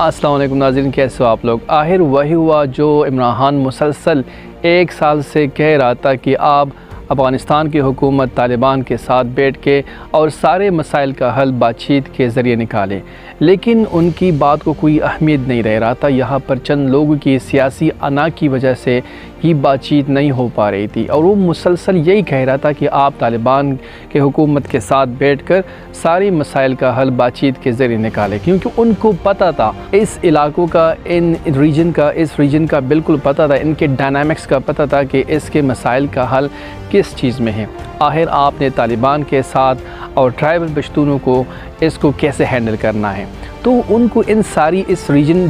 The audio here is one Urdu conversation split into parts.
السلام علیکم ناظرین، کیسے ہو آپ لوگ؟ آخر وہی ہوا جو عمران خان مسلسل 1 سال سے کہہ رہا تھا کہ آپ افغانستان کی حکومت طالبان کے ساتھ بیٹھ کے اور سارے مسائل کا حل بات چیت کے ذریعے نکالے، لیکن ان کی بات کو کوئی اہمیت نہیں رہ رہا تھا۔ یہاں پر چند لوگوں کی سیاسی انا کی وجہ سے یہ بات چیت نہیں ہو پا رہی تھی، اور وہ مسلسل یہی کہہ رہا تھا کہ آپ طالبان کے حکومت کے ساتھ بیٹھ کر سارے مسائل کا حل بات چیت کے ذریعے نکالے، کیونکہ ان کو پتہ تھا اس علاقوں کا، اس ریجن کا بالکل پتہ تھا، ان کے ڈائنامکس کا پتہ تھا کہ اس کے مسائل کا حل کس چیز میں ہے۔ آخر آپ نے طالبان کے ساتھ اور ٹرائبل پشتونوں کو اس کو کیسے ہینڈل کرنا ہے، تو ان کو اس ریجنل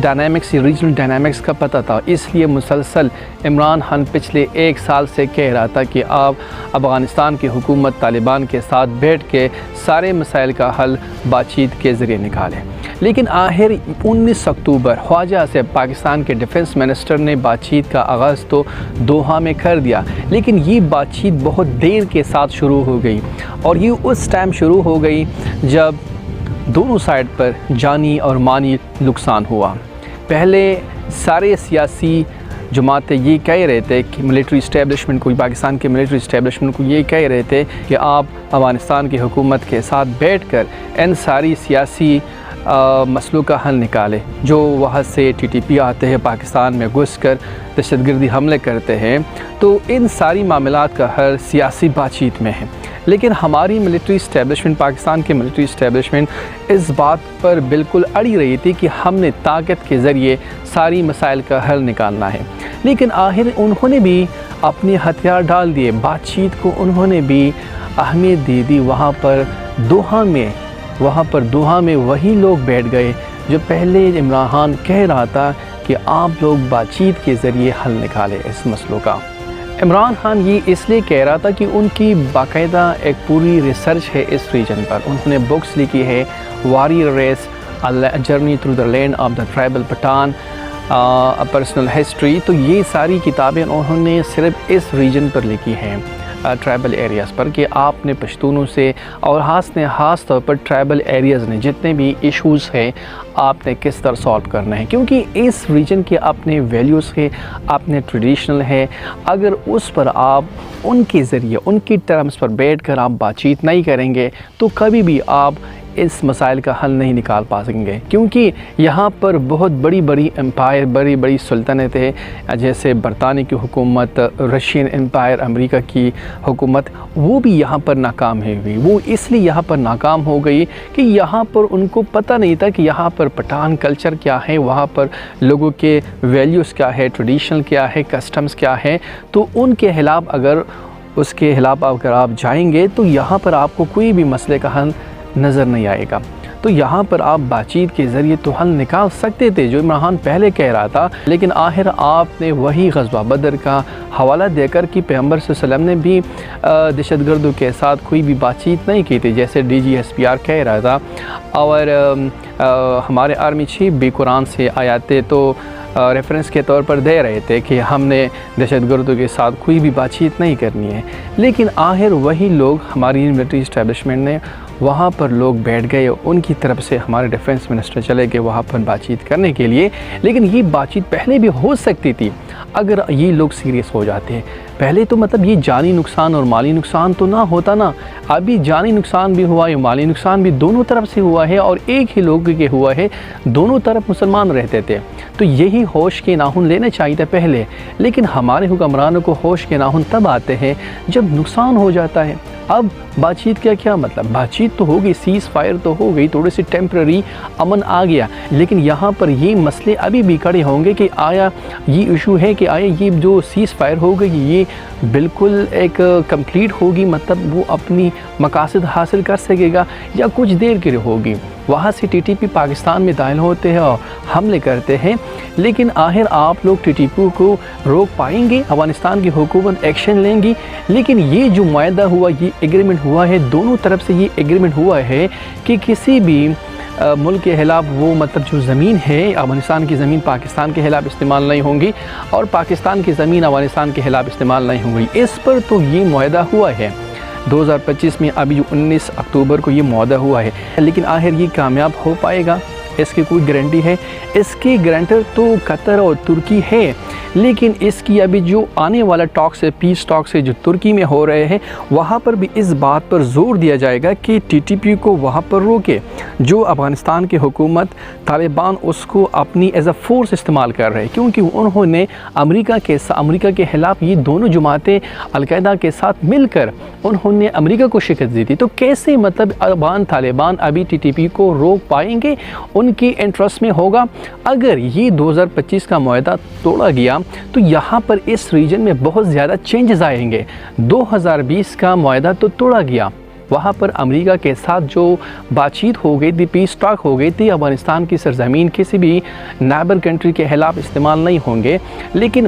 ڈائنامکس کا پتہ تھا، اس لیے مسلسل عمران خان پچھلے 1 سال سے کہہ رہا تھا کہ آپ افغانستان کی حکومت طالبان کے ساتھ بیٹھ کے سارے مسائل کا حل بات چیت کے ذریعے نکالیں۔ لیکن آخر 19 اکتوبر خواجہ سے پاکستان کے ڈیفنس منسٹر نے بات چیت کا آغاز تو دوحہ میں کر دیا، لیکن یہ بات چیت بہت دیر کے ساتھ شروع ہو گئی، اور یہ اس ٹائم شروع ہو گئی جب دونوں سائڈ پر جانی اور مالی نقصان ہوا۔ پہلے سارے سیاسی جماعتیں یہ کہہ رہے تھے کہ ملٹری اسٹیبلشمنٹ کو، پاکستان کے ملٹری اسٹیبلشمنٹ کو یہ کہہ رہے تھے کہ آپ افغانستان کی حکومت کے ساتھ بیٹھ کر ان ساری سیاسی مسئلوں کا حل نکالے، جو وہاں سے TTP آتے ہیں، پاکستان میں گھس کر دہشت گردی حملے کرتے ہیں، تو ان ساری معاملات کا حل سیاسی بات چیت میں ہے۔ لیکن ہماری ملٹری اسٹیبلشمنٹ، پاکستان کی ملٹری اسٹیبلشمنٹ اس بات پر بالکل اڑی رہی تھی کہ ہم نے طاقت کے ذریعے ساری مسائل کا حل نکالنا ہے۔ لیکن آخر انہوں نے بھی اپنے ہتھیار ڈال دیے، بات چیت کو انہوں نے بھی اہمیت دے دی۔ وہاں پر دوحہ میں وہی لوگ بیٹھ گئے جو پہلے عمران خان کہہ رہا تھا کہ آپ لوگ بات چیت کے ذریعے حل نکالے اس مسئلوں کا۔ عمران خان یہ اس لیے کہہ رہا تھا کہ ان کی باقاعدہ ایک پوری ریسرچ ہے اس ریجن پر، انہوں نے بکس لکھی ہے، warrior race, journey through the land of the tribal Pathan, personal history, تو یہ ساری کتابیں انہوں نے صرف اس ریجن پر لکھی ہیں، ٹرائبل ایریاز پر، کہ آپ نے پشتونوں سے اور خاص طور پر ٹرائبل ایریاز نے جتنے بھی ایشوز ہیں آپ نے کس طرح سالو کرنا ہے، کیونکہ اس ریجن کے اپنے ویلیوز ہیں، اپنے ٹریڈیشنل ہے۔ اگر اس پر آپ ان کے ذریعے، ان کی ٹرمز پر بیٹھ کر آپ بات چیت نہیں کریں گے تو کبھی بھی آپ اس مسائل کا حل نہیں نکال پا سکیں گے، کیونکہ یہاں پر بہت بڑی امپائر، بڑی سلطنتیں، جیسے برطانیہ کی حکومت، رشین امپائر، امریکہ کی حکومت، وہ بھی یہاں پر ناکام ہوئی۔ وہ اس لیے یہاں پر ناکام ہو گئی کہ یہاں پر ان کو پتہ نہیں تھا کہ یہاں پر پٹھان کلچر کیا ہے، وہاں پر لوگوں کے ویلیوز کیا ہے، ٹریڈیشنل کیا ہے، کسٹمز کیا ہے، تو ان کے خلاف اگر آپ جائیں گے تو یہاں پر آپ کو کوئی بھی مسئلے کا حل نظر نہیں آئے گا۔ تو یہاں پر آپ بات چیت کے ذریعے تو حل نکال سکتے تھے، جو عمران خان پہلے کہہ رہا تھا، لیکن آخر آپ نے وہی غزوہ بدر کا حوالہ دے کر کہ پیغمبر صلی اللہ علیہ وسلم نے بھی دہشت گردوں کے ساتھ کوئی بھی بات چیت نہیں کی تھی، جیسے DGSPR کہہ رہا تھا، اور ہمارے آرمی چیف بھی قرآن سے آیاتیں تو ریفرنس کے طور پر دے رہے تھے کہ ہم نے دہشت گردوں کے ساتھ کوئی بھی بات چیت نہیں کرنی ہے۔ لیکن آخر وہی لوگ، ہماری ملٹری اسٹیبلشمنٹ نے وہاں پر لوگ بیٹھ گئے، ان کی طرف سے ہمارے ڈیفنس منسٹر چلے گئے وہاں پر بات چیت کرنے کے لیے، لیکن یہ بات چیت پہلے بھی ہو سکتی تھی اگر یہ لوگ سیریس ہو جاتے ہیں۔ پہلے تو مطلب یہ جانی نقصان اور مالی نقصان تو نہ ہوتا نا، ابھی جانی نقصان بھی ہوا ہے، مالی نقصان بھی دونوں طرف سے ہوا ہے، اور ایک ہی لوگ کے ہوا ہے، دونوں طرف مسلمان رہتے تھے، تو یہی ہوش کے ناخن لینے چاہیے تھے پہلے۔ لیکن ہمارے حکمرانوں کو ہوش کے ناخن تب آتے ہیں جب نقصان ہو جاتا ہے۔ اب بات چیت کا کیا مطلب؟ بات چیت تو ہوگی، سیز فائر تو ہو گئی، تھوڑی سی ٹیمپرری امن آ گیا، لیکن یہاں پر یہ مسئلے ابھی بھی کھڑے ہوں گے کہ آیا یہ ایشو ہے کہ آیا یہ جو سیز فائر ہو گئی یہ بالکل ایک کمپلیٹ ہوگی، مطلب وہ اپنی مقاصد حاصل کر سکے گا، یا کچھ دیر کے لیے ہوگی۔ وہاں سے TTP پاکستان میں داخل ہوتے ہیں اور حملے کرتے ہیں، لیکن آخر آپ لوگ TTP کو روک پائیں گے؟ افغانستان کی حکومت ایکشن لیں گی؟ لیکن یہ جو معاہدہ ہوا، یہ ایگریمنٹ ہوا ہے، دونوں طرف سے یہ ایگریمنٹ ہوا ہے کہ کسی بھی ملک کے خلاف وہ مطلب جو زمین ہے، افغانستان کی زمین پاکستان کے خلاف استعمال نہیں ہوں گی، اور پاکستان کی زمین افغانستان کے خلاف استعمال نہیں ہوں گی۔ اس پر تو یہ معاہدہ ہوا ہے 2025 میں، ابھی 19 اکتوبر کو یہ معاہدہ ہوا ہے، لیکن آخر یہ کامیاب ہو پائے گا؟ اس کی کوئی گارنٹی ہے؟ اس کی گارنٹر تو قطر اور ترکی ہے، لیکن اس کی ابھی جو آنے والا ٹاکس ہے، پیس ٹاکس ہے جو ترکی میں ہو رہے ہیں، وہاں پر بھی اس بات پر زور دیا جائے گا کہ ٹی ٹی پی کو وہاں پر روکے۔ جو افغانستان کی حکومت، طالبان اس کو اپنی ایز اے فورس استعمال کر رہے ہیں، کیونکہ انہوں نے امریکہ کے خلاف یہ دونوں جماعتیں القاعدہ کے ساتھ مل کر انہوں نے امریکہ کو شکست دی تھی۔ تو کیسے مطلب طالبان ابھی ٹی ٹی پی کو روک پائیں گے؟ ان کی انٹرسٹ میں ہوگا اگر یہ 2025 کا معاہدہ توڑا گیا تو یہاں پر اس ریجن میں بہت زیادہ چینجز آئیں گے۔ 2020 کا معاہدہ تو توڑا گیا، وہاں پر امریکہ کے ساتھ جو بات چیت ہو گئی تھی، پیس ٹاک ہو گئی تھی، افغانستان کی سرزمین کسی بھی نیبر کنٹری کے خلاف استعمال نہیں ہوں گے، لیکن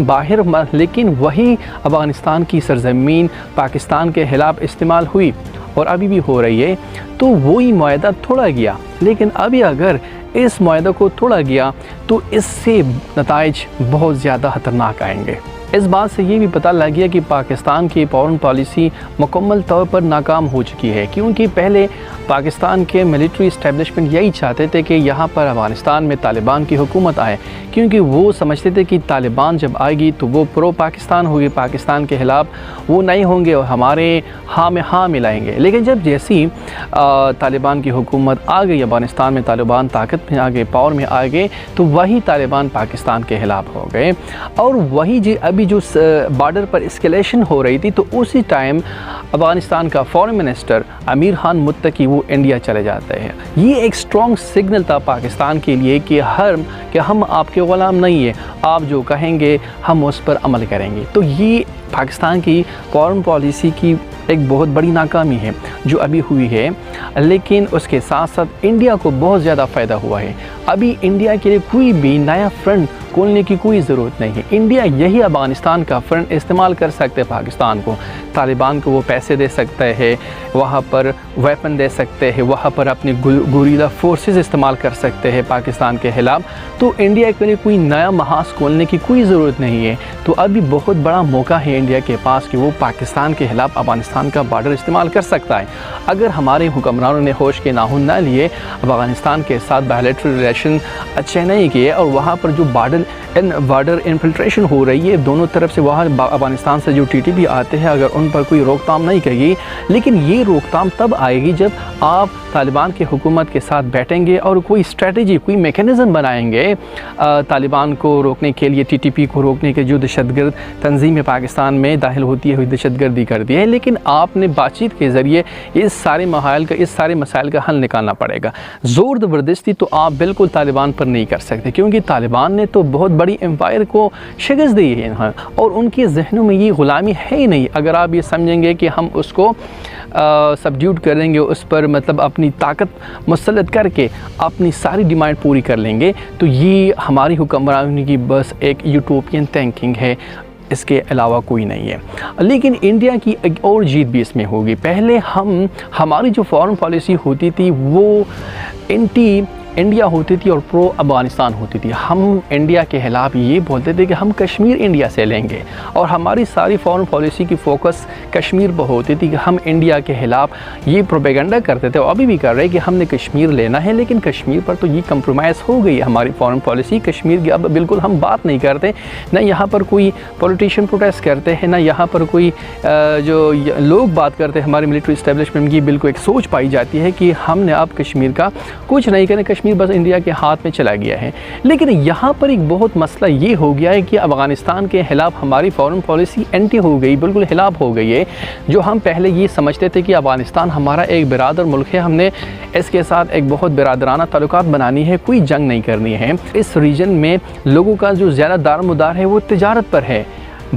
وہی افغانستان کی سرزمین پاکستان کے خلاف استعمال ہوئی اور ابھی بھی ہو رہی ہے۔ تو وہی معاہدہ توڑا گیا، لیکن ابھی اگر اس معاہدہ کو توڑا گیا تو اس سے نتائج بہت زیادہ خطرناک آئیں گے۔ اس بات سے یہ بھی پتہ لگ گیا کہ پاکستان کی فورن پالیسی مکمل طور پر ناکام ہو چکی ہے، کیونکہ پہلے پاکستان کے ملٹری اسٹیبلشمنٹ یہی چاہتے تھے کہ یہاں پر افغانستان میں طالبان کی حکومت آئے، کیونکہ وہ سمجھتے تھے کہ طالبان جب آئے گی تو وہ پرو پاکستان ہوگی، پاکستان کے خلاف وہ نہیں ہوں گے اور ہمارے ہاں میں ہاں ملائیں گے۔ لیکن جب جیسی طالبان کی حکومت آ گئی افغانستان میں، طالبان طاقت میں آ گئے، پاور میں آ گئے، تو وہی طالبان پاکستان کے خلاف ہو گئے۔ اور وہی ابھی جو بارڈر پر اسکیلیشن ہو رہی تھی، تو اسی ٹائم افغانستان کا فارن منسٹر امیر خان متقی وہ انڈیا چلے جاتے ہیں۔ یہ ایک اسٹرانگ سگنل تھا پاکستان کے لیے کہ ہم آپ کے غلام نہیں ہیں، آپ جو کہیں گے ہم اس پر عمل کریں گے۔ تو یہ پاکستان کی فارن پالیسی کی ایک بہت بڑی ناکامی ہے جو ابھی ہوئی ہے، لیکن اس کے ساتھ ساتھ انڈیا کو بہت زیادہ فائدہ ہوا ہے۔ ابھی انڈیا کے لیے کوئی بھی نیا فرنٹ کھولنے کی کوئی ضرورت نہیں ہے۔ انڈیا یہی افغانستان کا فرنٹ استعمال کر سکتے پاکستان کو، طالبان کو وہ پیسے دے سکتے ہیں، وہاں پر ویپن دے سکتے ہیں، وہاں پر اپنی گوریلا فورسز استعمال کر سکتے ہیں پاکستان کے خلاف۔ تو انڈیا کے لیے کوئی نیا محاذ کھولنے کی کوئی ضرورت نہیں ہے۔ تو ابھی بہت بڑا موقع ہے انڈیا کے پاس کہ وہ پاکستان کے خلاف افغانستان کا بارڈر استعمال کر سکتا ہے۔ اگر ہمارے حکمرانوں نے ہوش کے ناخن نہ لیے، افغانستان کے ساتھ بائلیٹرل ریلیشن اچھے نہیں کیے، اور وہاں پر جو بارڈر انفلٹریشن ہو رہی ہے دونوں طرف سے، وہاں افغانستان سے جو ٹی ٹی پی آتے ہیں، اگر ان پر کوئی روک تھام نہیں کرے، لیکن یہ روک تھام تب آئے گی جب آپ طالبان کی حکومت کے ساتھ بیٹھیں گے اور کوئی اسٹریٹجی، کوئی میکینزم بنائیں گے طالبان کو روکنے کے لیے، ٹی ٹی پی کو روکنے کے۔ جو دہشت گرد تنظیمیں پاکستان میں داخل ہوتی ہے، دہشت گردی کرتی ہے، لیکن آپ نے بات چیت کے ذریعے اس سارے مسائل کا حل نکالنا پڑے گا۔ زور زبردستی تو آپ بالکل طالبان پر نہیں کر سکتے، کیونکہ طالبان نے تو بہت بڑی امپائر کو شکست دی ہے، اور ان کے ذہنوں میں یہ غلامی ہے ہی نہیں۔ اگر آپ یہ سمجھیں گے کہ ہم اس کو سبڈیوٹ کریں گے، اس پر مطلب اپنی طاقت مسلط کر کے اپنی ساری ڈیمانڈ پوری کر لیں گے، تو یہ ہماری حکمرانی کی بس ایک یوٹوپین تھنکنگ ہے، اس کے علاوہ کوئی نہیں ہے۔ لیکن انڈیا کی ایک اور جیت بھی اس میں ہوگی۔ پہلے ہماری جو فارن پالیسی ہوتی تھی وہ اینٹی انڈیا ہوتی تھی اور پرو افغانستان ہوتی تھی۔ ہم انڈیا کے خلاف یہ بولتے تھے کہ ہم کشمیر انڈیا سے لیں گے، اور ہماری ساری فارن پالیسی کی فوکس کشمیر پر ہوتی تھی کہ ہم انڈیا کے خلاف یہ پروپیگنڈا کرتے تھے، اور ابھی بھی کر رہے کہ ہم نے کشمیر لینا ہے، لیکن کشمیر پر تو یہ کمپرومائز ہو گئی ہے ہماری فارن پالیسی۔ کشمیر کی اب بالکل ہم بات نہیں کرتے، نہ یہاں پر کوئی پولیٹیشین پروٹیسٹ کرتے ہیں، نہ یہاں پر کوئی جو لوگ بات کرتے ہیں۔ ہماری ملٹری اسٹیبلشمنٹ کی بالکل ایک سوچ پائی جاتی ہے کہ ہم نے اب کشمیر کا کچھ نہیں کرنا، کشمیر بس انڈیا کے ہاتھ میں چلا گیا ہے۔ لیکن یہاں پر ایک بہت مسئلہ یہ ہو گیا ہے کہ افغانستان کے خلاف ہماری فارن پالیسی اینٹی ہو گئی، بالکل خلاف ہو گئی ہے۔ جو ہم پہلے یہ سمجھتے تھے کہ افغانستان ہمارا ایک برادر ملک ہے، ہم نے اس کے ساتھ ایک بہت برادرانہ تعلقات بنانی ہے، کوئی جنگ نہیں کرنی ہے۔ اس ریجن میں لوگوں کا جو زیادہ دارمدار ہے وہ تجارت پر ہے،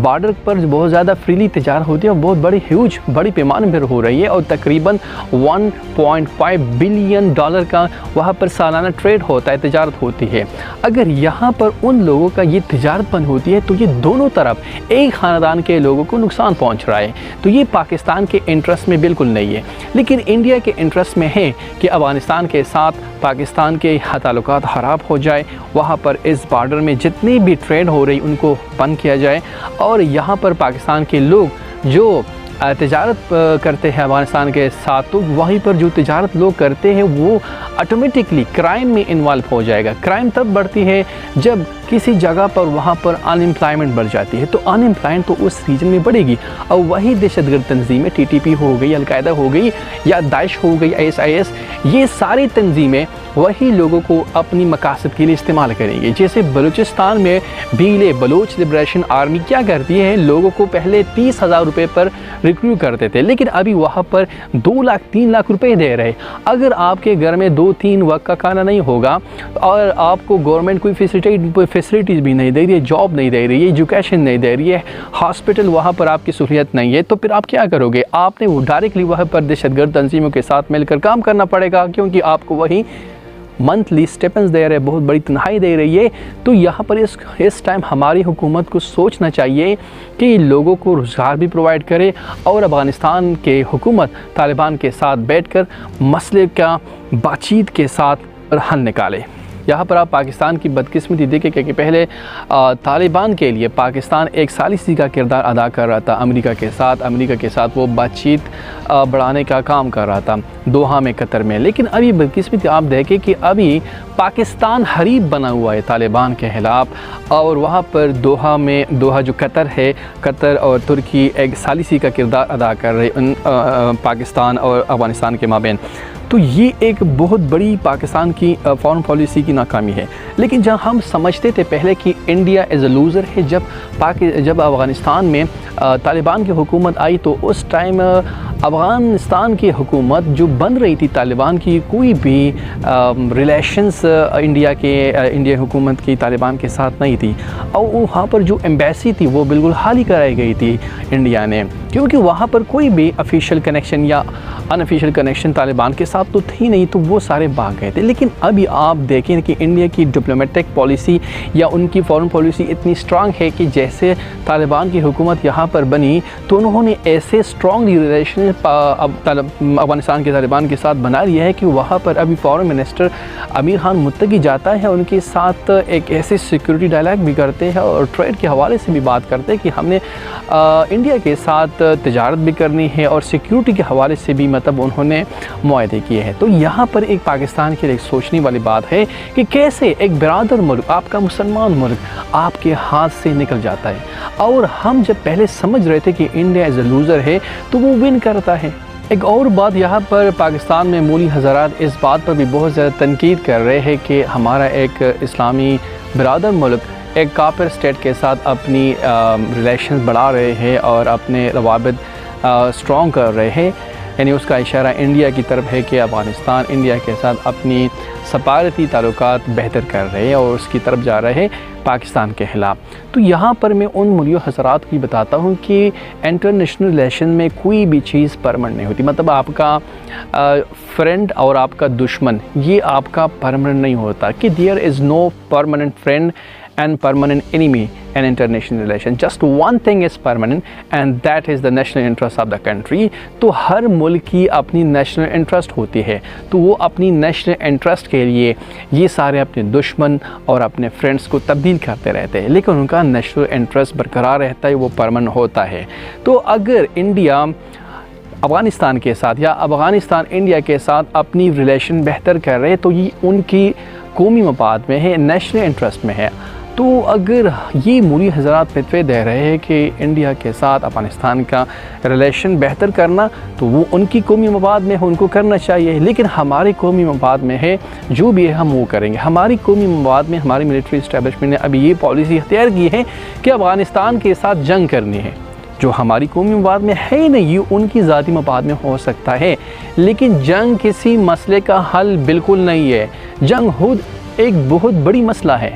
بارڈر پر بہت زیادہ فریلی تجارت ہوتی ہے، اور بہت بڑی پیمانے پر ہو رہی ہے، اور تقریباً $1.5 بلین کا وہاں پر سالانہ ٹریڈ ہوتا ہے، تجارت ہوتی ہے۔ اگر یہاں پر ان لوگوں کا یہ تجارت بند ہوتی ہے تو یہ دونوں طرف ایک خاندان کے لوگوں کو نقصان پہنچ رہا ہے، تو یہ پاکستان کے انٹرسٹ میں بالکل نہیں ہے۔ لیکن انڈیا کے انٹرسٹ میں ہے کہ افغانستان کے ساتھ پاکستان کے تعلقات خراب ہو جائے، وہاں پر اس بارڈر میں جتنی بھی ٹریڈ ہو رہی ان کو بند کیا جائے، اور یہاں پر پاکستان کے لوگ جو تجارت کرتے ہیں افغانستان کے ساتھ، تو وہیں پر جو تجارت لوگ کرتے ہیں وہ آٹومیٹکلی کرائم میں انوالو ہو جائے گا۔ کرائم تب بڑھتی ہے جب کسی جگہ پر وہاں پر ان امپلائمنٹ بڑھ جاتی ہے، تو ان امپلائمنٹ تو اس ریجن میں بڑھے گی، اور وہی دہشت گرد تنظیمیں ٹی ٹی پی ہو گئی، القاعدہ ہو گئی، یا داعش ہو گئی، ISIS، یہ ساری تنظیمیں وہی لوگوں کو اپنی مقاصد کے لیے استعمال کریں گے۔ جیسے بلوچستان میں بھیلے بلوچ لبریشن آرمی کیا کرتی ہے، لوگوں کو پہلے 30,000 روپے پر ریکروٹ کرتے تھے، لیکن ابھی وہاں پر 2 لاکھ 3 لاکھ روپے دے رہے۔ اگر آپ کے گھر میں 2-3 وقت کا کھانا نہیں ہوگا اور آپ کو گورنمنٹ کوئی فیسلٹیز بھی نہیں دے رہی ہے، جاب نہیں دے رہی ہے، ایجوکیشن نہیں دے رہی ہے، ہاسپٹل وہاں پر آپ کی سہولیت نہیں ہے، تو پھر آپ کیا کرو گے؟ آپ نے وہ ڈائریکٹلی وہاں پر دہشت گرد تنظیموں کے ساتھ مل کر کام کرنا پڑے گا، کیونکہ آپ کو وہی منتھلی سٹیپنز دے رہے، بہت بڑی تنخواہیں دے رہی ہے۔ تو یہاں پر اس ٹائم ہماری حکومت کو سوچنا چاہیے کہ لوگوں کو روزگار بھی پرووائڈ کرے، اور افغانستان کے حکومت طالبان کے ساتھ بیٹھ کر مسئلے کا بات چیت کے ساتھ حل نکالے۔ یہاں پر آپ پاکستان کی بدقسمتی دیکھیں کہ پہلے طالبان کے لیے پاکستان ایک ثالثی کا کردار ادا کر رہا تھا امریکہ کے ساتھ وہ بات چیت بڑھانے کا کام کر رہا تھا دوحہ میں، قطر میں، لیکن ابھی بدقسمتی آپ دیکھیں کہ ابھی پاکستان حریف بنا ہوا ہے طالبان کے خلاف، اور وہاں پر دوحہ جو قطر ہے، قطر اور ترکی ایک ثالثی کا کردار ادا کر رہے پاکستان اور افغانستان کے مابین۔ تو یہ ایک بہت بڑی پاکستان کی فارن پالیسی کی ناکامی ہے۔ لیکن جب ہم سمجھتے تھے پہلے کہ انڈیا ایز اے لوزر ہے، جب افغانستان میں طالبان کی حکومت آئی تو اس ٹائم افغانستان کی حکومت جو بن رہی تھی طالبان کی، کوئی بھی ریلیشنز انڈیا حکومت کی طالبان کے ساتھ نہیں تھی، اور وہاں پر جو ایمبیسی تھی وہ بالکل خالی کرائی گئی تھی انڈیا نے، کیونکہ وہاں پر کوئی بھی آفیشیل کنیکشن یا ان آفیشیل کنیکشن طالبان کے ساتھ تو تھی نہیں، تو وہ سارے بھاگ گئے تھے۔ لیکن ابھی آپ دیکھیں کہ انڈیا کی ڈپلومیٹک پالیسی یا ان کی فارن پالیسی اتنی اسٹرانگ ہے کہ جیسے طالبان کی حکومت یہاں پر بنی تو انہوں نے ایسے اسٹرانگ ریلیشن افغانستان کے طالبان کے ساتھ بنا لیا ہے کہ وہاں پر ابھی فارن منسٹر امیر خان متقی جاتا ہے، ان کے ساتھ ایک ایسے سیکورٹی ڈائلاگ بھی کرتے ہیں اور ٹریڈ کے حوالے سے بھی بات کرتے ہیں کہ ہم نے انڈیا کے ساتھ تجارت بھی کرنی ہے، اور سیکورٹی کے حوالے سے بھی مطلب انہوں نے معاہدے کیے ہیں۔ تو یہاں پر ایک پاکستان کے لیے ایک سوچنے والی بات ہے کہ کیسے ایک برادر ملک، آپ کا مسلمان ملک آپ کے ہاتھ سے نکل جاتا ہے، اور ہم جب پہلے سمجھ رہے تھے کہ انڈیا ایز اے لوزر ہے تو وہ ون کرتا ہے۔ ایک اور بات یہاں پر پاکستان میں مولی حضرات اس بات پر بھی بہت زیادہ تنقید کر رہے ہیں کہ ہمارا ایک اسلامی برادر ملک ایک کافر اسٹیٹ کے ساتھ اپنی ریلیشنز بڑھا رہے ہیں اور اپنے روابط اسٹرانگ کر رہے ہیں، یعنی اس کا اشارہ انڈیا کی طرف ہے کہ افغانستان انڈیا کے ساتھ اپنی سفارتی تعلقات بہتر کر رہے ہیں اور اس کی طرف جا رہے ہیں پاکستان کے خلاف۔ تو یہاں پر میں ان مولیوں حضرات کی بتاتا ہوں کہ انٹرنیشنل ریلیشن میں کوئی بھی چیز پرمننٹ نہیں ہوتی، مطلب آپ کا فرینڈ اور آپ کا دشمن یہ آپ کا پرمننٹ نہیں ہوتا، کہ there is no permanent friend and permanent enemy in international relation. Just one thing is permanent and that is the national interest of the country. تو ہر ملک کی اپنی نیشنل انٹرسٹ ہوتی ہے، تو وہ اپنی نیشنل انٹرسٹ کے لیے یہ سارے اپنے دشمن اور اپنے فرینڈس کو تبدیل کرتے رہتے ہیں، لیکن ان کا نیشنل انٹرسٹ برقرار رہتا ہے، وہ پرماننٹ ہوتا ہے۔ تو اگر انڈیا افغانستان کے ساتھ یا افغانستان انڈیا کے ساتھ اپنی ریلیشن بہتر کر رہے تو یہ ان کی قومی مفاد میں ہے، نیشنل انٹرسٹ میں ہے۔ تو اگر یہ مولی حضرات فتوے دے رہے ہیں کہ انڈیا کے ساتھ افغانستان کا ریلیشن بہتر کرنا، تو وہ ان کی قومی مفاد میں ہے، ان کو کرنا چاہیے، لیکن ہمارے قومی مفاد میں ہے جو بھی ہے ہم وہ کریں گے۔ ہماری قومی مفاد میں ہماری ملٹری اسٹیبلشمنٹ نے ابھی یہ پالیسی اختیار کی ہے کہ افغانستان کے ساتھ جنگ کرنی ہے، جو ہماری قومی مفاد میں ہے ہی نہیں، یہ ان کی ذاتی مفاد میں ہو سکتا ہے، لیکن جنگ کسی مسئلے کا حل بالکل نہیں ہے۔ جنگ خود ایک بہت بڑی مسئلہ ہے،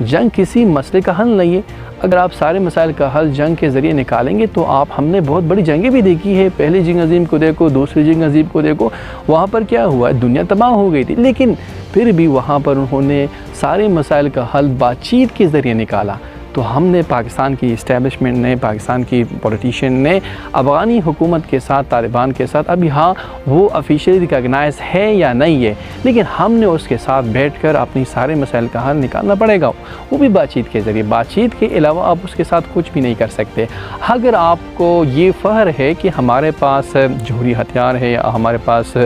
جنگ کسی مسئلے کا حل نہیں ہے۔ اگر آپ سارے مسائل کا حل جنگ کے ذریعے نکالیں گے تو ہم نے بہت بڑی جنگیں بھی دیکھی ہے، پہلی جنگ عظیم کو دیکھو، دوسری جنگ عظیم کو دیکھو، وہاں پر کیا ہوا، دنیا تباہ ہو گئی تھی، لیکن پھر بھی وہاں پر انہوں نے سارے مسائل کا حل بات چیت کے ذریعے نکالا۔ تو ہم نے پاکستان کی اسٹیبلشمنٹ نے، پاکستان کی پولیٹیشین نے افغانی حکومت کے ساتھ، طالبان کے ساتھ، ابھی ہاں وہ آفیشیلی ریکگنائز ہے یا نہیں ہے، لیکن ہم نے اس کے ساتھ بیٹھ کر اپنی سارے مسائل کا حل نکالنا پڑے گا، وہ بھی بات چیت کے ذریعے۔ بات چیت کے علاوہ آپ اس کے ساتھ کچھ بھی نہیں کر سکتے۔ اگر آپ کو یہ فخر ہے کہ ہمارے پاس جوہری ہتھیار ہے، ہمارے پاس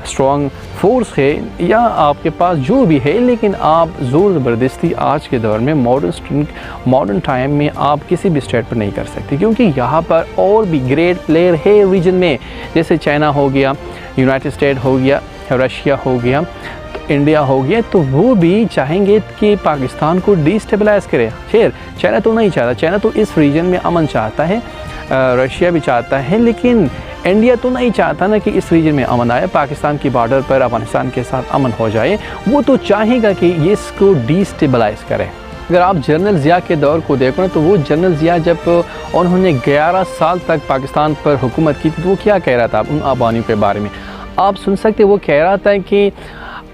اسٹرانگ فورس ہے یا آپ کے پاس جو بھی ہے، لیکن آپ زور زبردستی آج کے دور میں ماڈرن ٹائم میں آپ کسی بھی اسٹیٹ پر نہیں کر سکتے، کیونکہ یہاں پر اور بھی گریٹ پلیئر ہے ریجن میں، جیسے چائنا ہو گیا، یونائٹڈ اسٹیٹ ہو گیا، رشیا ہو گیا، انڈیا ہو گیا، تو وہ بھی چاہیں گے کہ پاکستان کو ڈی اسٹیبلائز کرے۔ خیر چائنا تو نہیں چاہتا، چائنا تو اس ریجن میں امن چاہتا ہے، رشیا بھی چاہتا ہے، لیکن انڈیا تو نہیں چاہتا نا کہ اس ریجن میں امن آئے، پاکستان کی بارڈر پر افغانستان کے ساتھ امن ہو جائے، وہ تو چاہے گا کہ یہ اس کو ڈی اسٹیبلائز کرے۔ اگر آپ جنرل ضیاء کے دور کو دیکھو نا، تو وہ جنرل ضیاء جب انہوں نے 11 سال تک پاکستان پر حکومت کی تھی، تو وہ کیا کہہ رہا تھا ان آبادیوں کے بارے میں؟ آپ سن سکتے، وہ کہہ رہا تھا کہ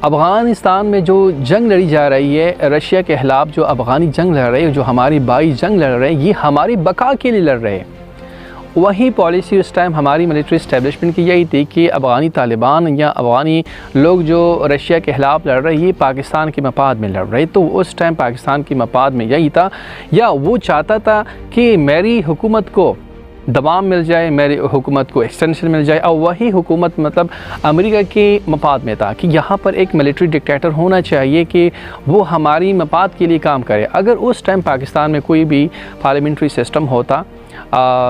افغانستان میں جو جنگ لڑی جا رہی ہے رشیا کے خلاف، جو افغانی جنگ لڑ رہے ہیں، جو ہماری بھائی جنگ لڑ رہے ہیں، یہ ہماری بقا کے لیے لڑ رہے ہیں۔ وہی پالیسی اس ٹائم ہماری ملٹری اسٹیبلشمنٹ کی یہی تھی کہ افغانی طالبان یا افغانی لوگ جو رشیا کے خلاف لڑ رہے ہیں، یہ پاکستان کے مفاد میں لڑ رہے، تو اس ٹائم پاکستان کے مفاد میں یہی تھا، یا وہ چاہتا تھا کہ میری حکومت کو دوام مل جائے، میری حکومت کو ایکسٹینشن مل جائے، اور وہی حکومت مطلب امریکہ کے مفاد میں تھا کہ یہاں پر ایک ملٹری ڈکٹیٹر ہونا چاہیے کہ وہ ہماری مفاد کے لیے کام کرے۔ اگر اس ٹائم پاکستان میں کوئی بھی پارلیمنٹری سسٹم ہوتا،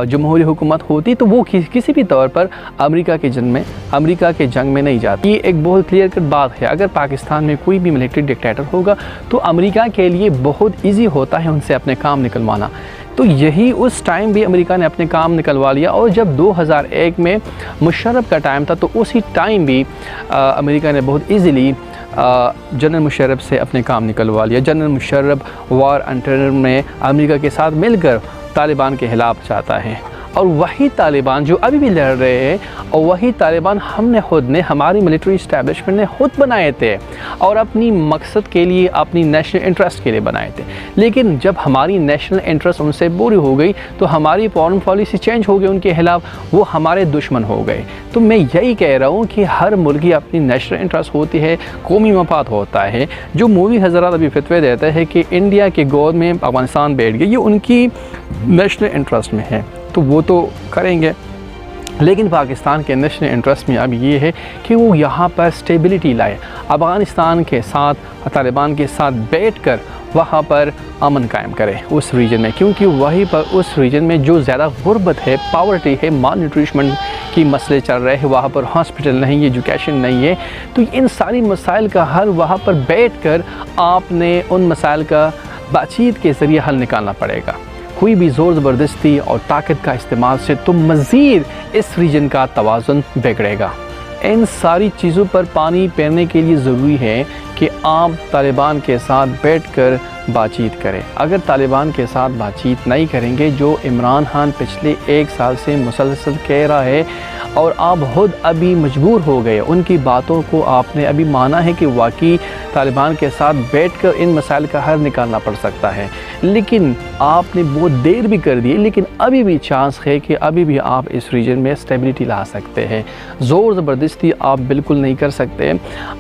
جمہوری حکومت ہوتی، تو وہ کسی بھی طور پر امریکہ کے جنگ میں نہیں جاتی۔ یہ ایک بہت کلیئر کٹ بات ہے، اگر پاکستان میں کوئی بھی ملٹری ڈکٹیٹر ہوگا تو امریکہ کے لیے بہت ایزی ہوتا ہے ان سے اپنے کام نکلوانا۔ تو یہی اس ٹائم بھی امریکہ نے اپنے کام نکلوا لیا، اور جب 2001 میں مشرف کا ٹائم تھا، تو اسی ٹائم بھی امریکہ نے بہت ایزیلی جنرل مشرف سے اپنے کام نکلوا لیا۔ General Musharraf war on terror میں امریکہ کے ساتھ مل کر طالبان کے خلاف چاہتا ہے، اور وہی طالبان جو ابھی بھی لڑ رہے ہیں، اور وہی طالبان ہماری ملٹری اسٹیبلشمنٹ نے خود بنائے تھے، اور اپنی مقصد کے لیے، اپنی نیشنل انٹرسٹ کے لیے بنائے تھے۔ لیکن جب ہماری نیشنل انٹرسٹ ان سے پوری ہو گئی، تو ہماری فارن پالیسی چینج ہو گئی ان کے خلاف، وہ ہمارے دشمن ہو گئے۔ تو میں یہی کہہ رہا ہوں کہ ہر ملک کی اپنی نیشنل انٹرسٹ ہوتی ہے، قومی مفاد ہوتا ہے۔ جو مودی حضرات ابھی فتوے دیتے ہیں کہ انڈیا کے گود میں افغانستان بیٹھ گئی، یہ ان کی نیشنل انٹرسٹ میں ہے، تو وہ تو کریں گے، لیکن پاکستان کے نیشنل انٹرسٹ میں اب یہ ہے کہ وہ یہاں پر سٹیبلٹی لائے، افغانستان کے ساتھ، طالبان کے ساتھ بیٹھ کر وہاں پر امن قائم کرے اس ریجن میں، کیونکہ وہیں پر اس ریجن میں جو زیادہ غربت ہے، پاورٹی ہے، مال نیوٹریشمنٹ کی مسئلے چل رہے ہیں، وہاں پر ہاسپٹل نہیں ہے، ایجوکیشن نہیں ہے، تو ان ساری مسائل کا حل وہاں پر بیٹھ کر آپ نے ان مسائل کا بات چیت کے ذریعے حل نکالنا پڑے گا۔ کوئی بھی زور زبردستی اور طاقت کا استعمال سے تو مزید اس ریجن کا توازن بگڑے گا۔ ان ساری چیزوں پر پانی پھیرنے کے لیے ضروری ہے کہ آپ طالبان کے ساتھ بیٹھ کر بات چیت کریں۔ اگر طالبان کے ساتھ بات چیت نہیں کریں گے، جو عمران خان پچھلے 1 سال سے مسلسل کہہ رہا ہے، اور آپ خود ابھی مجبور ہو گئے، ان کی باتوں کو آپ نے ابھی مانا ہے کہ واقعی طالبان کے ساتھ بیٹھ کر ان مسائل کا حل نکالنا پڑ سکتا ہے، لیکن آپ نے بہت دیر بھی کر دی، لیکن ابھی بھی چانس ہے کہ ابھی بھی آپ اس ریجن میں اسٹیبلٹی لا سکتے ہیں۔ زور زبردستی آپ بالکل نہیں کر سکتے،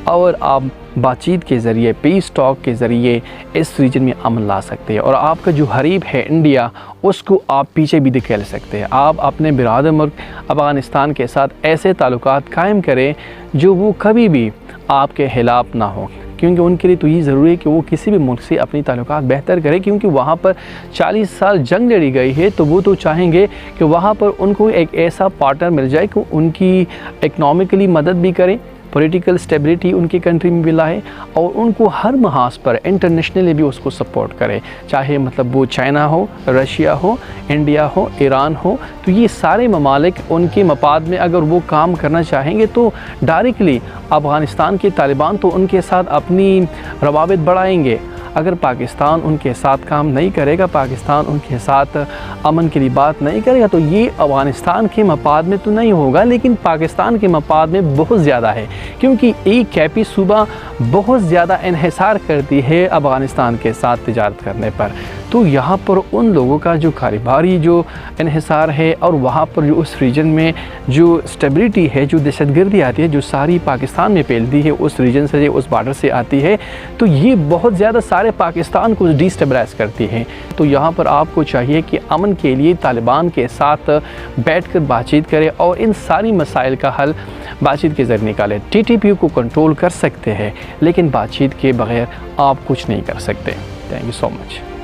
اور آپ بات چیت کے ذریعے، پیس ٹاک کے ذریعے اس ریجن میں امن لا سکتے ہیں، اور آپ کا جو حریب ہے انڈیا، اس کو آپ پیچھے بھی دھکیل سکتے ہیں۔ آپ اپنے برادر ملک افغانستان کے ساتھ ایسے تعلقات قائم کریں جو وہ کبھی بھی آپ کے خلاف نہ ہوں، کیونکہ ان کے لیے تو یہ ضروری ہے کہ وہ کسی بھی ملک سے اپنی تعلقات بہتر کرے، کیونکہ وہاں پر 40 سال جنگ لڑی گئی ہے، تو وہ تو چاہیں گے کہ وہاں پر ان کو ایک ایسا پارٹنر مل جائے کہ ان کی اکنامکلی مدد بھی کرے، پولیٹیکل اسٹیبلٹی ان کی کنٹری میں بھی لائے، اور ان کو ہر محاذ پر انٹرنیشنلی بھی اس کو سپورٹ کرے، چاہے مطلب وہ چائنا ہو، رشیا ہو، انڈیا ہو، ایران ہو، تو یہ سارے ممالک ان کے مفاد میں اگر وہ کام کرنا چاہیں گے، تو ڈائریکٹلی افغانستان کے طالبان تو ان کے ساتھ اپنی روابط بڑھائیں گے۔ اگر پاکستان ان کے ساتھ کام نہیں کرے گا، پاکستان ان کے ساتھ امن کے لیے بات نہیں کرے گا، تو یہ افغانستان کے مفاد میں تو نہیں ہوگا، لیکن پاکستان کے مفاد میں بہت زیادہ ہے، کیونکہ ایک کیپی صوبہ بہت زیادہ انحصار کرتی ہے افغانستان کے ساتھ تجارت کرنے پر، تو یہاں پر ان لوگوں کا جو کاروباری جو انحصار ہے، اور وہاں پر جو اس ریجن میں جو اسٹیبلٹی ہے، جو دہشت گردی آتی ہے، جو ساری پاکستان میں پھیلتی ہے، اس ریجن سے، اس بارڈر سے آتی ہے، تو یہ بہت زیادہ سارے پاکستان کو ڈی اسٹیبلائز کرتی ہے۔ تو یہاں پر آپ کو چاہیے کہ امن کے لیے طالبان کے ساتھ بیٹھ کر بات چیت کرے، اور ان ساری مسائل کا حل بات چیت کے ذریعے نکالیں۔ TTP کو کنٹرول کر سکتے ہیں لیکن بات چیت کے بغیر آپ کچھ نہیں کر سکتے۔ Thank you so much.